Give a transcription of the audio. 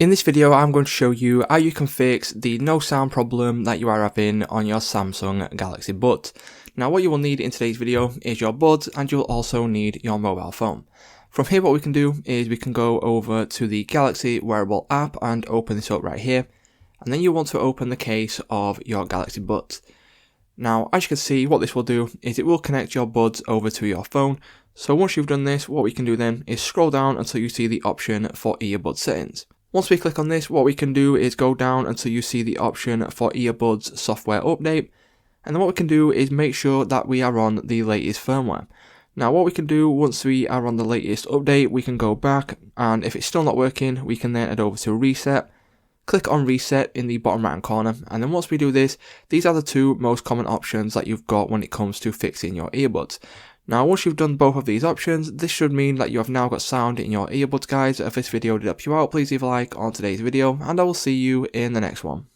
In this video, I'm going to show you how you can fix the no sound problem that you are having on your Samsung Galaxy Buds. Now what you will need in today's video is your buds, and you'll also need your mobile phone. From here what we can do is we can go over to the Galaxy Wearable app and open this up right here. And then you want to open the case of your Galaxy Buds. Now as you can see, what this will do is it will connect your buds over to your phone. So once you've done this, what we can do then is scroll down until you see the option for earbud settings. Once we click on this, what we can do is go down until you see the option for earbuds software update. And then what we can do is make sure that we are on the latest firmware. Now what we can do once we are on the latest update, we can go back, and if it's still not working, we can then head over to reset. Click on reset in the bottom right hand corner, and then once we do this, these are the two most common options that you've got when it comes to fixing your earbuds. Now once you've done both of these options, this should mean that you have now got sound in your earbuds, guys. If this video did help you out, please leave a like on today's video, and I will see you in the next one.